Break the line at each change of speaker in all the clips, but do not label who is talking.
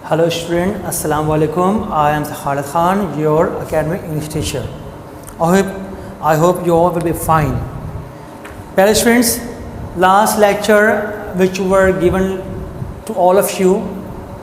Hello student, Assalamu alaikum. I am Khalid Khan, your academic English teacher. I hope you all will be fine. Well students, last lecture which were given to all of you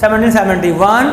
1771,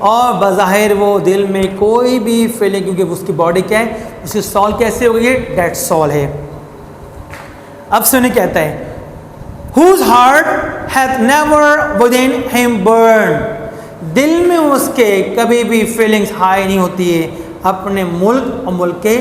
اور بظاہر وہ دل میں کوئی بھی feeling, کیونکہ اس کی body کیا ہے، اس کی سول کیسے ہو گئی ہے، ڈیڈ سول ہے۔ اب سنیں کہتا ہے whose heart hath never within him burned، دل میں اس کے کبھی بھی فیلنگز ہائی نہیں ہوتی ہے اپنے ملک اور ملک کے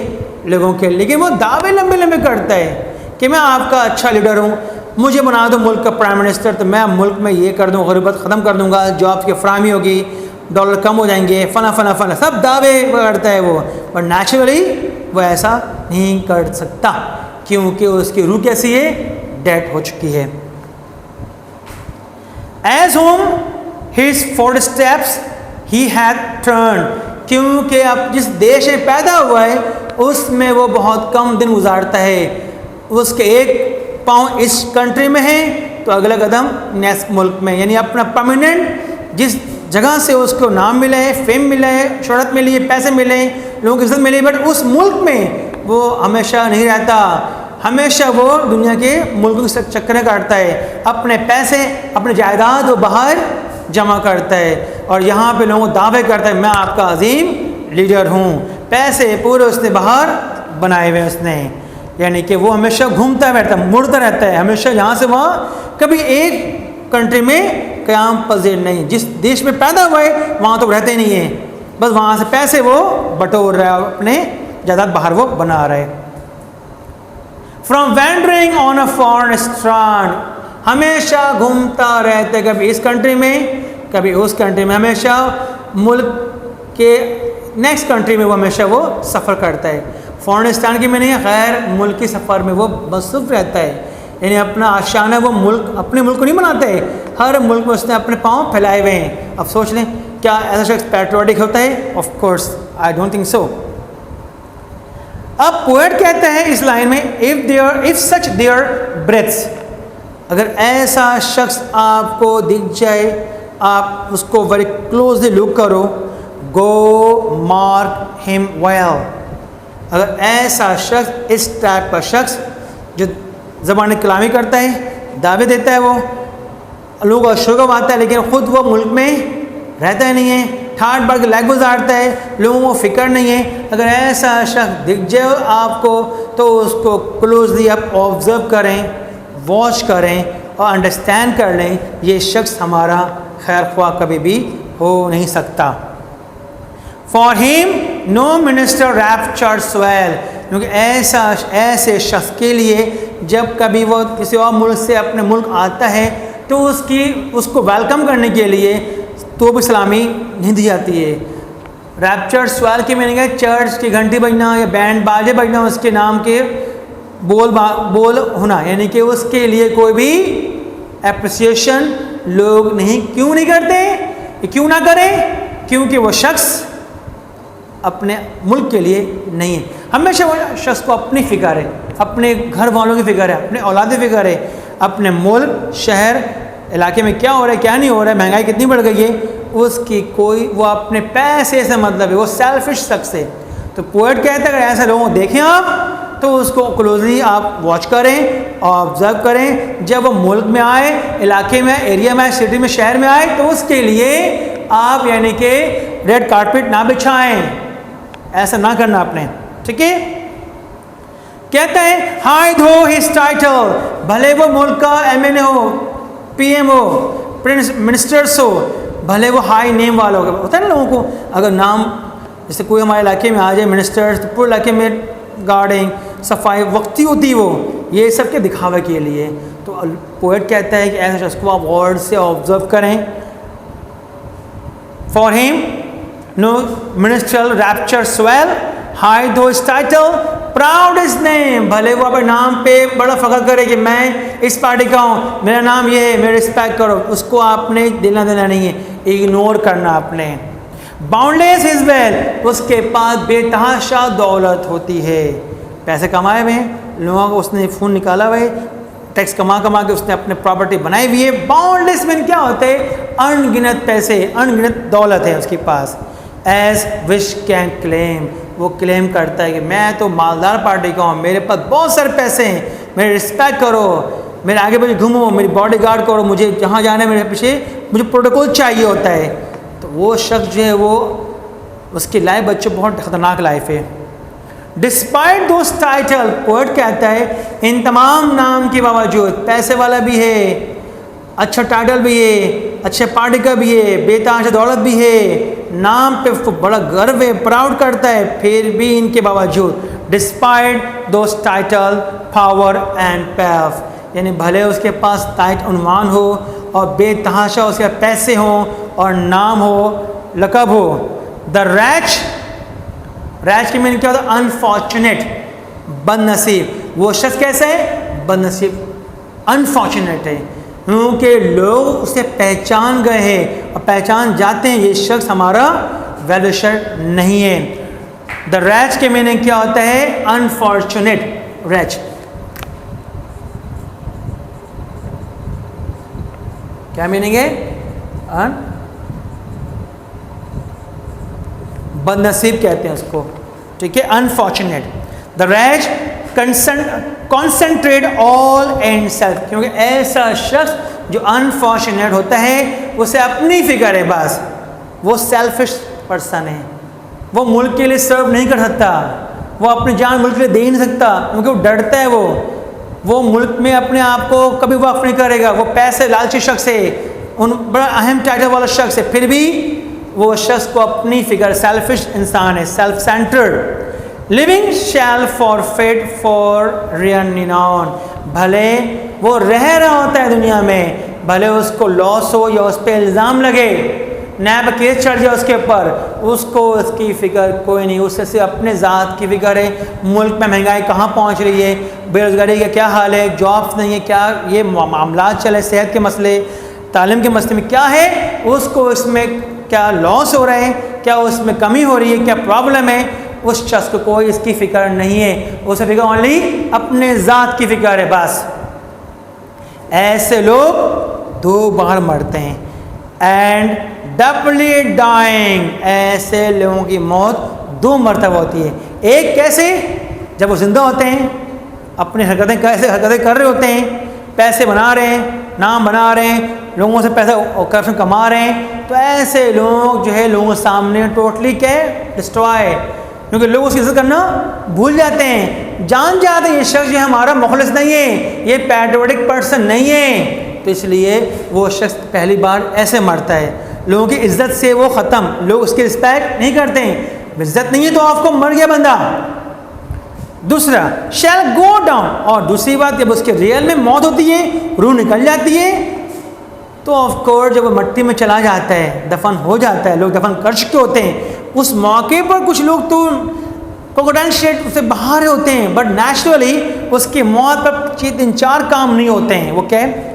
لوگوں کے، لیکن وہ دعوے لمبے لمبے کرتا ہے کہ میں آپ کا اچھا لیڈر ہوں، مجھے بنا دو ملک کا پرائم منسٹر تو میں ملک میں یہ کر دوں، غربت ختم کر دوں گا، جابس کی فراہمی ہوگی، ڈالر کم ہو جائیں گے، فلاں فلاں فلاں، سب دعوے کرتا ہے وہ، پر نیچرلی وہ ایسا نہیں کر سکتا کیونکہ اس کی روح کیسی ہے، ڈیڈ ہو چکی ہے۔ As whom his footsteps he hath turned، کیونکہ اب جس دیش میں پیدا ہوا ہے اس میں وہ بہت کم دن گزارتا ہے، اس کے ایک پاؤں اس کنٹری میں ہے تو اگلا قدم نیکسٹ ملک میں، یعنی اپنا پرماننٹ جس جگہ سے اس کو نام ملا ہے، فیم ملا ہے، شہرت ملی ہے، پیسے ملے ہیں، لوگوں کی عزت ملی، بٹ اس ملک میں وہ ہمیشہ نہیں رہتا، ہمیشہ وہ دنیا کے ملکوں سے چکریں کاٹتا ہے، اپنے پیسے اپنے جائیداد وہ باہر جمع کرتا ہے اور یہاں پہ لوگوں کو دعوے کرتا ہے میں آپ کا عظیم لیڈر ہوں، پیسے پورے اس نے باہر بنائے ہوئے اس نے، یعنی کہ وہ ہمیشہ گھومتا رہتا ہے، مڑتا رہتا ہے، ہمیشہ یہاں سے وہاں، کبھی ایک کنٹری میں قیام پذیر نہیں، جس دیش میں پیدا ہوا ہے وہاں تو رہتے نہیں ہیں، بس وہاں سے پیسے وہ بٹور رہا ہے، اپنے جائیداد باہر وہ بنا رہے۔ فرام وینڈرنگ آن اے فارن اسٹرانڈ، ہمیشہ گھومتا رہتا ہے، کبھی اس کنٹری میں کبھی اس کنٹری میں، ہمیشہ ملک کے نیکسٹ کنٹری میں وہ ہمیشہ وہ سفر کرتا ہے۔ فارن اسٹرانڈ کی میں نہیں، غیر ملکی سفر میں وہ مصروف رہتا ہے، یعنی اپنا آشیانہ وہ ملک اپنے ملک کو نہیں بناتا ہے، ہر ملک میں اس نے اپنے پاؤں پھیلائے ہوئے ہیں۔ اب سوچ لیں کیا ایسا شخص پیٹریوٹک ہوتا ہے؟ Of course I don't think so. اب پوئٹ کہتا ہے اس لائن میں if such their breaths، اگر ایسا شخص آپ کو دکھ جائے، آپ اس کو ویری کلوزلی لک کرو، go mark him well، اگر ایسا شخص اس ٹائپ کا شخص جو زبان کلامی کرتا ہے، دعوے دیتا ہے، وہ لوگوں کا شوق آتا ہے لیکن خود وہ ملک میں رہتا ہی نہیں ہے، ٹھاٹ بڑھ کے لائف گزارتا ہے، لوگوں کو فکر نہیں ہے، اگر ایسا شخص دکھ جائے آپ کو تو اس کو کلوزلی آپ آبزرو کریں، واچ کریں اور انڈرسٹینڈ کر لیں، یہ شخص ہمارا خیر خواہ کبھی بھی ہو نہیں سکتا۔ For him no minister raptures well، کیونکہ ایسے شخص کے لیے جب کبھی وہ کسی اور ملک سے اپنے ملک آتا ہے تو اس کو ویلکم کرنے کے لیے تو بھی سلامی نہیں دی جاتی ہے۔ raptures well کی میں نے کہا چرچ کی گھنٹی بجنا یا بینڈ باجے بجنا، اس کے نام کے بول ہونا، یعنی کہ اس کے لیے کوئی بھی اپریسیشن لوگ کیوں نہیں کرتے، کیوں نہ کریں، کیونکہ وہ شخص اپنے ملک کے لیے نہیں ہے، ہمیشہ وہ شخص کو اپنی فکر ہے، اپنے گھر والوں کی فکر ہے، اپنے اولاد کی فکر ہے، اپنے ملک شہر علاقے میں کیا ہو رہا ہے کیا نہیں ہو رہا ہے، مہنگائی کتنی بڑھ گئی ہے، اس کی کوئی وہ اپنے پیسے سے مطلب ہے، وہ سیلفش شخص ہے۔ تو پوئٹ کہتا ہے اگر ایسے لوگوں کو دیکھیں آپ تو اس کو کلوزلی آپ واچ کریں اور آبزرو کریں، جب وہ ملک میں آئے، علاقے میں، ایریا میں، سٹی میں، شہر میں آئے تو اس کے لیے آپ یعنی کہ ریڈ کارپیٹ نہ بچھائیں، ایسا نہ کرنا آپ نے، ٹھیک ہے۔ کہتا ہے ہائڈ ہو ہز ٹائٹل، بھلے وہ ملک کا MNA ہو، PM ہو، پرنس منسٹرس ہو، بھلے وہ ہائی نیم والا ہوتا ہے نا، لوگوں کو اگر نام جیسے کوئی ہمارے علاقے میں آ جائے منسٹرس تو پورے علاقے میں گارڈنگ صفائی وقتی ہوتی وہ، یہ سب کے دکھاوے کے لیے، تو پوئٹ کہتا ہے کہ ایسے شخص کو آپ غور سے آبزرو کریں۔ For him no minstrel raptures well، hide his title، proud his name، بھلے وہ اپنے نام پہ بڑا فخر کرے کہ میں اس پارٹی کا ہوں، میرا نام یہ ہے، میرا رسپیکٹ کرو، اس کو آپ نے دینا نہیں ہے، اگنور کرنا آپ نے۔ boundless his wealth، اس کے پاس بے تحاشا دولت ہوتی ہے، پیسے کمائے ہوئے ہیں، لوگوں کو اس نے فون نکالا ہوئے، ٹیکس کما کے اس نے اپنے پراپرٹی بنائی ہوئی ہے۔ باؤنڈلیس مین کیا ہوتے ہیں؟ ان گنت پیسے، ان گنت دولت ہے اس کے پاس۔ ایز وش کین کلیم، وہ کلیم کرتا ہے کہ میں تو مالدار پارٹی کا ہوں، میرے پاس بہت سارے پیسے ہیں، میرے رسپیکٹ کرو، میرے آگے پیچھے گھومو، میری باڈی گارڈ کرو، مجھے جہاں جانا ہے میرے پیچھے مجھے پروٹوکول چاہیے ہوتا ہے۔ تو وہ شخص جو ہے وہ اس کی لائف بچوں بہت خطرناک لائف ہے. ڈسپائٹ دوز ٹائٹل، پوئٹ کہتا ہے ان تمام نام کے باوجود، پیسے والا بھی ہے، اچھا ٹائٹل بھی ہے، اچھے پارٹی کا بھی ہے، بے تحاشا دولت بھی ہے، نام پہ بڑا گرو ہے، پراؤڈ کرتا ہے، پھر بھی ان کے باوجود despite those title power and pelf, یعنی بھلے اس کے پاس ٹائٹ عنوان ہو اور بے تحاشا اس کے پیسے ہوں اور نام ہو، لقب ہو. دا ریچ، ریچ کی میننگ کیا ہوتا ہے؟ انفارچونیٹ، بد نصیب. وہ شخص کیسا ہے؟ بد نصیب، انفارچونیٹ ہے، کیونکہ لوگ اسے پہچان گئے ہیں اور پہچان جاتے ہیں یہ شخص ہمارا ویلوشر نہیں ہے. دا ریچ کے میننگ کیا ہوتا ہے؟ Unfortunate, reach. کیا میننگ ہے؟ بد نصیب کہتے ہیں اس کو، ٹھیک ہے، unfortunate. The reach concentrate all and self, کیونکہ ایسا شخص جو انفارچونیٹ ہوتا ہے اسے اپنی فکر ہے بس، وہ سیلفش پرسن ہے، وہ ملک کے لیے سرو نہیں کر سکتا، وہ اپنی جان ملک کے لیے دے ہی نہیں سکتا، کیونکہ وہ ڈرتا ہے، وہ ملک میں اپنے آپ کو کبھی وقف نہیں کرے گا. وہ پیسے لالچی شخص ہے، بڑا اہم ٹائٹل والا شخص ہے، پھر بھی وہ شخص کو اپنی فکر، سیلفش انسان ہے، self centred. Living shall forfeit fair renown, بھلے وہ رہ رہا ہوتا ہے دنیا میں، بھلے اس کو لاس ہو یا اس پہ الزام لگے، نیب کیس چڑھ جائے اس کے اوپر، اس کو اس کی فکر کوئی نہیں، اس سے اپنے ذات کی فکر ہے. ملک میں مہنگائی کہاں پہنچ رہی ہے، بے روزگاری کا کیا حال ہے، جابس نہیں ہے، کیا یہ معاملات چلے، صحت کے مسئلے، تعلیم کے مسئلے میں کیا ہے، اس کو اس میں کیا لاس ہو رہا ہے، کیا اس میں کمی ہو رہی ہے، کیا پرابلم ہے، اس شخص کو کوئی اس کی فکر نہیں ہے، اسے فکر اونلی اپنے ذات کی فکر ہے بس. ایسے لوگ 2 بار مرتے ہیں. اینڈ ڈبلی ڈائنگ، ایسے لوگوں کی موت 2 مرتبہ ہوتی ہے. ایک کیسے؟ جب وہ زندہ ہوتے ہیں، اپنی حرکتیں کر رہے ہوتے ہیں، پیسے بنا رہے ہیں، نام بنا رہے ہیں، لوگوں سے پیسہ کرپشن کما رہے ہیں، تو ایسے لوگ جو ہے لوگوں کے سامنے ٹوٹلی کیا ڈسٹرائے، کیونکہ لوگ اس کی عزت کرنا بھول جاتے ہیں، جان جاتے ہیں یہ شخص جو ہمارا مخلص نہیں ہے، یہ پیٹریوٹک پرسن نہیں ہے، تو اس لیے وہ شخص پہلی بار ایسے مرتا ہے. لوگوں کی عزت سے وہ ختم، لوگ اس کی رسپیکٹ نہیں کرتے ہیں، عزت نہیں ہے تو آپ کو مر گیا بندہ. دوسرا شیل گو ڈاؤن، اور دوسری بات جب اس کے ریئل میں موت ہوتی ہے، روح نکل جاتی ہے، تو آف کورس جب وہ مٹی میں چلا جاتا ہے، دفن ہو جاتا ہے، لوگ دفن کر چکے ہوتے ہیں، اس موقع پر کچھ لوگ تو کوکوڈائل شیٹ سے باہر ہوتے ہیں، بٹ نیچرلی اس کی موت پر 3-4 کام نہیں ہوتے ہیں. وہ کیا ہے؟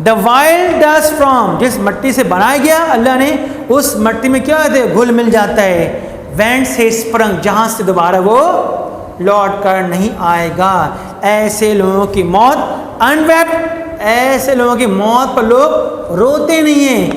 دا وائلڈ ڈسٹ فرام، جس مٹی سے بنایا گیا اللہ نے، اس مٹی میں کیا ہوتا ہے؟ گھل مل جاتا ہے. وینٹس ہے اسپرنگ، جہاں سے دوبارہ وہ لوٹ کر نہیں آئے گا. ایسے لوگوں کی موت انویپڈ، ایسے لوگوں کی موت پر لوگ روتے نہیں ہیں،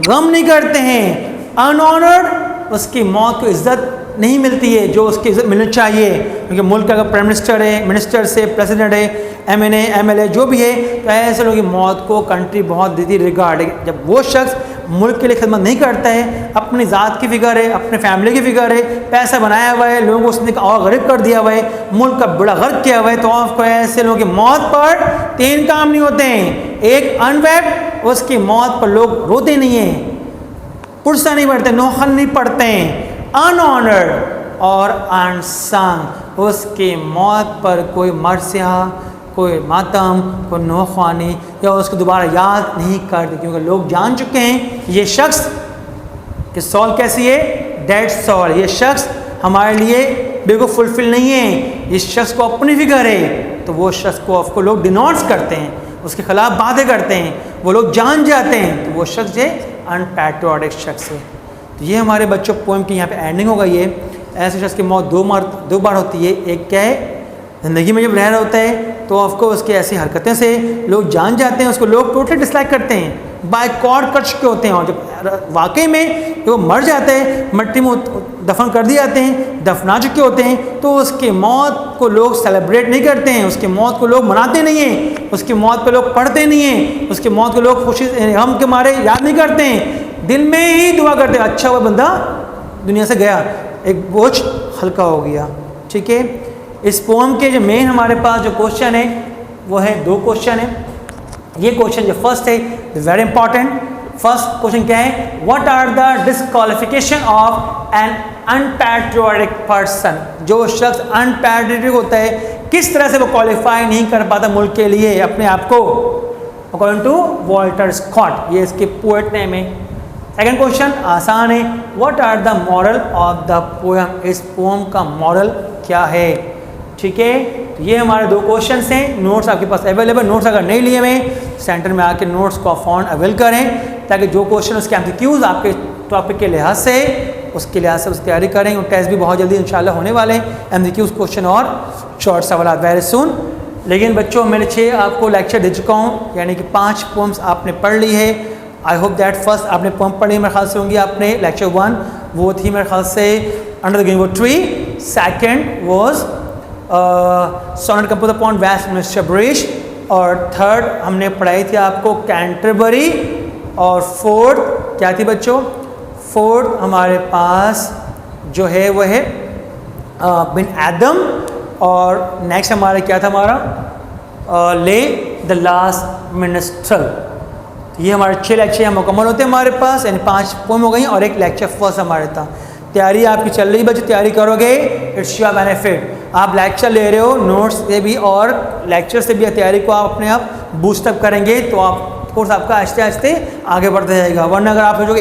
غم نہیں کرتے ہیں. انآنرڈ، اس کی موت کو عزت نہیں ملتی ہے جو اس کی عزت ملنی چاہیے، کیونکہ ملک کا اگر پرائم منسٹر ہے، منسٹر سے پریزیڈنٹ ہے، ایم ایل اے جو بھی ہے، تو ایسے لوگوں کی موت کو کنٹری بہت دیتی ریگارڈ. جب وہ شخص ملک کے لیے خدمت نہیں کرتا ہے، اپنی ذات کی فکر ہے، اپنے فیملی کی فکر ہے، پیسہ بنایا ہوا ہے، لوگوں کو اس نے اور غریب کر دیا ہوا ہے، ملک کا بڑا غرق کیا ہوا ہے، تو آپ کو ایسے لوگوں کی موت پر 3 کام نہیں ہوتے ہیں. ایک انویپڈ، اس کی موت پر لوگ روتے نہیں ہیں، پرسہ نہیں پڑھتے، نوخن نہیں پڑھتے ہیں. انآنرڈ اور انسنگ، اس کی موت پر کوئی مرثیہ، کوئی ماتم، کوئی نوخوانی یا اس کو دوبارہ یاد نہیں کرتے، کیونکہ لوگ جان چکے ہیں یہ شخص کہ سول کیسی ہے؟ Dead soul. یہ شخص ہمارے لیے بالکل فلفل نہیں ہے، اس شخص کو اپنی فکر ہے، تو وہ شخص کو آپ کو لوگ ڈینونس کرتے ہیں، اس کے خلاف باتیں کرتے ہیں، وہ لوگ جان جاتے ہیں، تو وہ شخص جو ان پیٹریوٹک شخص ہے. تو یہ ہمارے بچوں پوئم کی یہاں پہ اینڈنگ ہوگا. یہ ایسے شخص کی موت 2 بار ہوتی ہے. ایک کیا ہے؟ زندگی میں جب رہ رہا ہوتا ہے تو آپ کو اس کی ایسی حرکتیں سے لوگ جان جاتے ہیں، اس کو لوگ ٹوٹلی ڈس لائک کرتے ہیں، بائیکاٹ کر چکے ہوتے ہیں، اور جب واقعی میں وہ مر جاتے ہیں، مٹی میں دفن کر دیے جاتے ہیں، دفنا چکے ہوتے ہیں، تو اس کی موت کو لوگ سیلیبریٹ نہیں کرتے ہیں، اس کی موت کو لوگ مناتے نہیں ہیں، اس کی موت پہ لوگ پڑھتے نہیں ہیں، اس کی موت کو لوگ خوشی غم کے مارے یاد نہیں کرتے ہیں. دل میں ہی دعا کرتے ہیں اچھا وہ بندہ دنیا سے گیا, ایک بوجھ ہلکا ہو گیا. ٹھیک ہے, اس پوم کے جو مین ہمارے پاس جو کوشچن ہے وہ ہے 2 کوشچن ہیں. یہ کوشچن جو فرسٹ ہے ویری امپورٹنٹ. فرسٹ کوشچن کیا ہے, what are the disqualification of an unpatriotic person. جو شخص انپیٹریوٹک ہوتا ہے کس طرح سے وہ کوالیفائی نہیں کر پاتا ملک کے لیے اپنے آپ کو, اکارڈنگ ٹو والٹر اسکاٹ. یہ اس کے پوئٹ نیم ہے. سیکنڈ کوشچن آسان ہے, what are the moral of the poem. اس پوم کا مورل کیا ہے. ٹھیک ہے, یہ ہمارے 2 کوشچنس ہیں. نوٹس آپ کے پاس اویلیبل, نوٹس اگر نہیں لیے ہوئے سینٹر میں آ کے نوٹس کو فون اویل کریں تاکہ جو کوشچن اس کے MCQs آپ کے ٹاپک کے لحاظ سے اس کے لحاظ سے اس تیاری کریں. اور ٹیسٹ بھی بہت جلدی انشاءاللہ ہونے والے ہیں, MCQs کوشچن اور شارٹ سوالات ویری سون. لیکن بچوں میں نے 6 آپ کو لیکچر دے چکا ہوں, یعنی کہ 5 پومس آپ نے پڑھ لی ہے. آئی ہوپ دیٹ فرسٹ آپ نے پوم پڑھی میرے خیال سے ہوں گی آپ نے. لیکچر 1 وہ تھی میرے خیال سے under the greenwood tree. Second was sonnet composed upon Westminster bridge. اور تھرڈ ہم نے پڑھائی تھی آپ کو کینٹربری. اور فورتھ کیا تھی بچوں, فورتھ ہمارے پاس جو ہے وہ ہے بن ایدم. اور نیکسٹ ہمارا کیا تھا ہمارا لے دا لاسٹ منسٹرل. یہ ہمارے 6 لیکچر مکمل ہوتے ہیں ہمارے پاس, یعنی 5 پوم ہو گئی اور 1 لیکچر فرسٹ ہمارے تھا. تیاری آپ کی چل رہی بچے, تیاری کرو گے اٹس یور بینیفٹ. آپ لیکچر لے رہے ہو نوٹس سے بھی اور لیکچر سے بھی تیاری کو آپ اپنے آپ بوسٹ اپ کریں گے تو آپ کورس آپ کا آہستہ آہستہ آگے بڑھتا جائے گا. ورنہ اگر آپ جو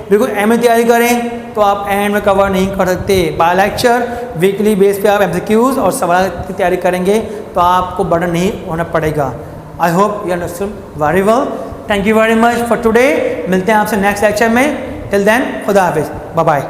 بالکل ایم میں تیاری کریں تو آپ اینڈ میں کور نہیں کر سکتے. بائی لیکچر ویکلی بیس پہ آپ MCQs اور سوالات کی تیاری کریں گے تو آپ کو برڈن نہیں ہونا پڑے گا. I hope you understand very well. Thank you very much for today. ملتے ہیں آپ سے نیکسٹ لیکچر میں. ٹل دین خدا حافظ, بائے بائے.